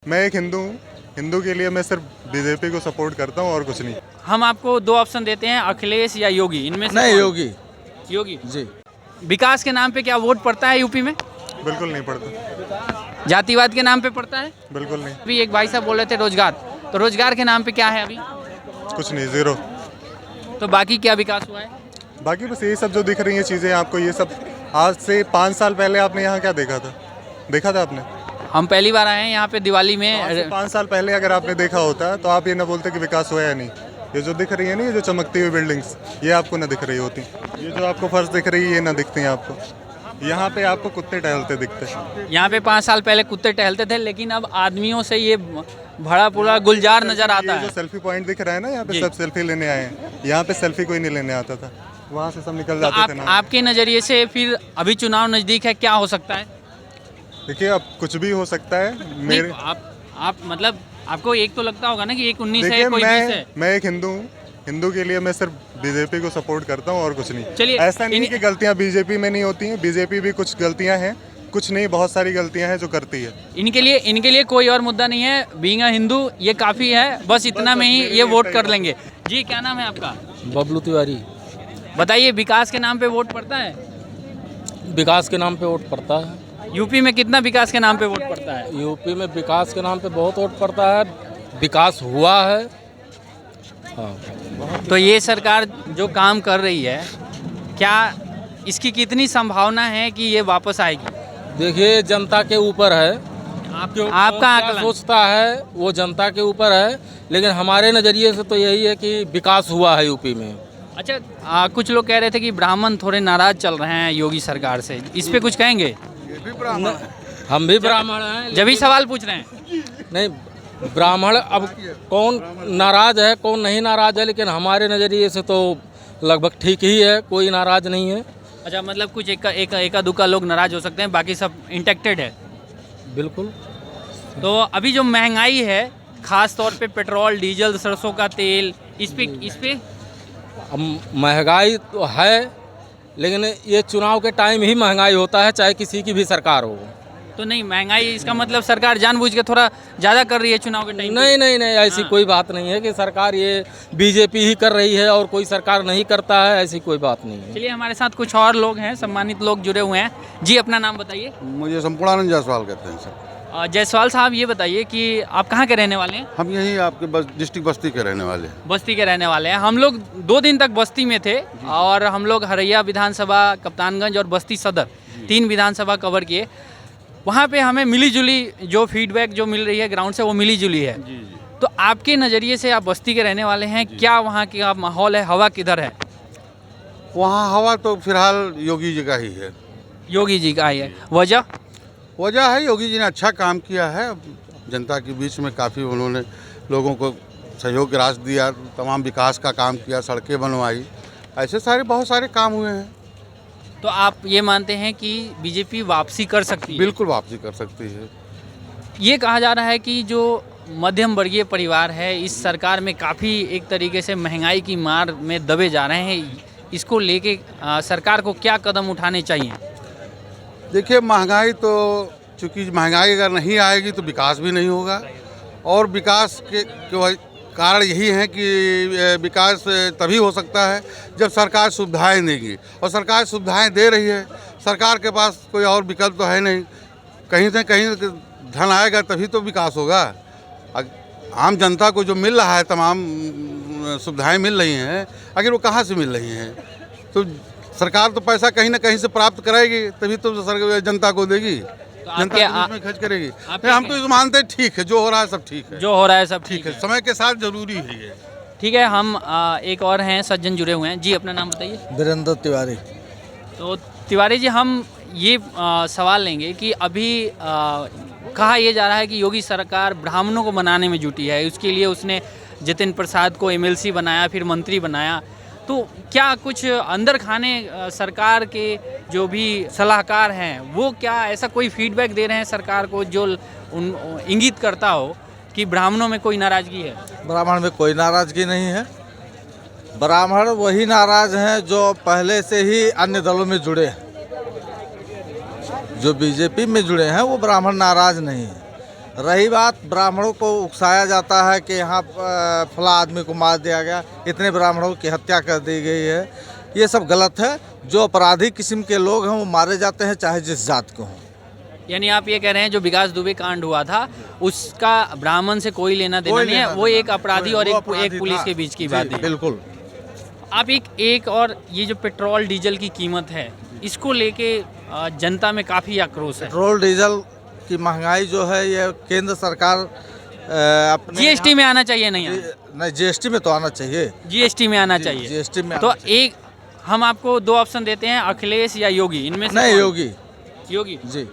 मैं एक हिंदू हूँ। हिंदू के लिए मैं सिर्फ बीजेपी को सपोर्ट करता हूँ और कुछ नहीं। हम आपको दो ऑप्शन देते हैं, अखिलेश या योगी, इनमें से नहीं, कौन? योगी योगी। जी। विकास के नाम पे क्या वोट पड़ता है यूपी में? बिल्कुल नहीं पड़ता, जातिवाद के नाम पे पड़ता है? बिल्कुल नहीं, अभी एक भाई साहब बोल रहे थे रोजगार, तो रोजगार के नाम पे क्या है अभी? कुछ नहीं, जीरो। तो बाकी क्या विकास हुआ है? बाकी बस यही सब जो दिख रही हैं चीज़ें आपको, ये सब आज से 5 साल पहले आपने यहाँ क्या देखा था आपने? हम पहली बार आए हैं यहाँ पे दिवाली आज से में। 5 साल पहले अगर आपने देखा होता तो आप ये ना बोलते कि विकास हुआ या नहीं। ये जो दिख रही है ना, ये जो चमकती हुई बिल्डिंग्स, ये आपको ना दिख रही होती। ये जो आपको फर्श दिख रही है, ये ना दिखती हैं आपको। यहाँ पे आपको कुत्ते टहलते दिखते हैं। यहाँ पे 5 साल पहले कुत्ते टहलते थे, लेकिन अब आदमियों से ये भरा पूरा गुलजार नजर आता ये है। जो सेल्फी पॉइंट दिख रहा है ना, यहाँ पे जी। सब सेल्फी लेने आए हैं। यहाँ पे सेल्फी कोई नहीं लेने आता था, वहाँ से सब निकल तो जाते आप थे ना। आपके नज़रिए से फिर अभी चुनाव नज़दीक है, क्या हो सकता है? देखिए, अब कुछ भी हो सकता है। मेरे नहीं, आप मतलब आपको एक तो लगता होगा ना कि एक 19 है, देखिए, कोई 20 है। मैं एक हिंदू हूँ। हिंदू के लिए मैं सिर्फ बीजेपी को सपोर्ट करता हूँ और कुछ नहीं। चलिए, ऐसा नहीं कि गलतियाँ बीजेपी में नहीं होती हैं, बीजेपी भी कुछ गलतियाँ हैं, कुछ नहीं, बहुत सारी गलतियाँ हैं जो करती है। इनके लिए कोई और मुद्दा नहीं है, बीइंग अ हिंदू ये काफ़ी है, बस इतना में ही ये वोट कर लेंगे। जी, क्या नाम है आपका? बबलू तिवारी। बताइए, विकास के नाम पे वोट पड़ता है? विकास के नाम पे वोट पड़ता है। यूपी में कितना विकास के नाम पे वोट पड़ता है? यूपी में विकास के नाम पे बहुत वोट पड़ता है। विकास हुआ है। हाँ। तो ये सरकार जो काम कर रही है, क्या इसकी कितनी संभावना है कि ये वापस आएगी? देखिए, जनता के ऊपर है। आपका क्या आकलन? सोचता है वो जनता के ऊपर है, लेकिन हमारे नज़रिए से तो यही है कि विकास हुआ है यूपी में। अच्छा, कुछ लोग कह रहे थे कि ब्राह्मण थोड़े नाराज चल रहे हैं योगी सरकार से, इस पे कुछ कहेंगे? हम भी ब्राह्मण हैं। जब ही सवाल पूछ रहे हैं। नहीं, ब्राह्मण अब कौन नाराज है कौन नहीं नाराज है, लेकिन हमारे नज़रिए से तो लगभग ठीक ही है, कोई नाराज नहीं है। अच्छा, मतलब कुछ एका दुक्का लोग नाराज हो सकते हैं, बाकी सब इंटेक्टेड है। बिल्कुल। तो अभी जो महंगाई है, खास तौर पे पेट्रोल, डीजल, सरसों का तेल, इस पे अब महंगाई तो है, लेकिन ये चुनाव के टाइम ही महंगाई होता है, चाहे किसी की भी सरकार हो। तो नहीं, महंगाई इसका मतलब सरकार जानबूझ के थोड़ा ज़्यादा कर रही है चुनाव के टाइम पे? नहीं, ऐसी कोई बात नहीं है कि सरकार ये बीजेपी ही कर रही है और कोई सरकार नहीं करता है, ऐसी कोई बात नहीं है। चलिए, हमारे साथ कुछ और लोग हैं, सम्मानित लोग जुड़े हुए हैं। जी, अपना नाम बताइए। मुझे संपूर्णानंद जायसवाल कहते हैं सर। जायसवाल साहब, ये बताइए कि आप कहाँ के रहने वाले हैं? हम यहीं आपके डिस्ट्रिक्ट बस्ती के रहने वाले हैं। बस्ती के रहने वाले हैं। हम लोग 2 दिन तक बस्ती में थे और हम लोग हरैया विधानसभा, कप्तानगंज और बस्ती सदर 3 विधानसभा कवर किए। वहाँ पे हमें मिली जुली जो फीडबैक जो मिल रही है ग्राउंड से, वो मिली जुली है। तो आपके नज़रिए से, आप बस्ती के रहने वाले हैं, क्या वहाँ का माहौल है, हवा किधर है? वहाँ हवा तो फिलहाल योगी जी का ही है। योगी जी का है। वजह है योगी जी ने अच्छा काम किया है, जनता के बीच में काफ़ी उन्होंने लोगों को सहयोग राशि दिया, तमाम विकास का काम किया, सड़कें बनवाई, ऐसे बहुत सारे काम हुए हैं। तो आप ये मानते हैं कि बीजेपी वापसी कर सकती है? बिल्कुल वापसी कर सकती है। ये कहा जा रहा है कि जो मध्यम वर्गीय परिवार है, इस सरकार में काफ़ी एक तरीके से महंगाई की मार में दबे जा रहे हैं। इसको लेके सरकार को क्या कदम उठाने चाहिए? देखिए, महंगाई तो चूँकि महंगाई अगर नहीं आएगी तो विकास भी नहीं होगा, और विकास के कारण यही है कि विकास तभी हो सकता है जब सरकार सुविधाएं देगी, और सरकार सुविधाएं दे रही है। सरकार के पास कोई और विकल्प तो है नहीं, कहीं से कहीं धन आएगा तभी तो विकास होगा। आम जनता को जो मिल रहा है, तमाम सुविधाएं मिल रही हैं, अगर वो कहाँ से मिल रही हैं, तो सरकार तो पैसा कहीं ना कहीं से प्राप्त कराएगी, तभी तो जनता को देगी, जनता के बीच में खर्च करेगी। हम तो मानते हैं ठीक है, जो हो रहा है सब ठीक है, जो हो रहा है सब ठीक है, समय के साथ जरूरी है। ठीक है। हम एक और हैं सज्जन जुड़े हुए हैं। जी, अपना नाम बताइए। वीरेंद्र तिवारी। तो तिवारी जी, हम ये सवाल लेंगे कि अभी कहा यह जा रहा है कि योगी सरकार ब्राह्मणों को बनाने में जुटी है, उसके लिए उसने जितिन प्रसाद को एमएलसी बनाया, फिर मंत्री बनाया। तो क्या कुछ अंदर खाने सरकार के जो भी सलाहकार हैं, वो क्या ऐसा कोई फीडबैक दे रहे हैं सरकार को जो इंगित करता हो कि ब्राह्मणों में कोई नाराज़गी है? ब्राह्मण में कोई नाराज़गी नहीं है। ब्राह्मण वही नाराज़ हैं जो पहले से ही अन्य दलों में जुड़े हैं। जो बीजेपी में जुड़े हैं वो ब्राह्मण नाराज़ नहीं है। रही बात ब्राह्मणों को उकसाया जाता है कि यहाँ फला आदमी को मार दिया गया, इतने ब्राह्मणों की हत्या कर दी गई है, ये सब गलत है। जो अपराधी किस्म के लोग हैं वो मारे जाते हैं, चाहे जिस जात के हों। यानी आप ये कह रहे हैं जो विकास दुबे कांड हुआ था उसका ब्राह्मण से कोई लेना देना नहीं है, वो एक अपराधी और एक पुलिस के बीच की बात है। बिल्कुल। आप एक और ये जो पेट्रोल डीजल की कीमत है इसको लेके जनता में काफ़ी आक्रोश है। पेट्रोल डीजल की महंगाई जो है ये केंद्र सरकार अपने जीएसटी में आना चाहिए नहीं नहीं, जीएसटी में तो आना चाहिए। जीएसटी में आना चाहिए। जीएसटी में तो एक हम आपको दो ऑप्शन देते हैं, अखिलेश या योगी, इनमें से नहीं, कौन? योगी। योगी। जी।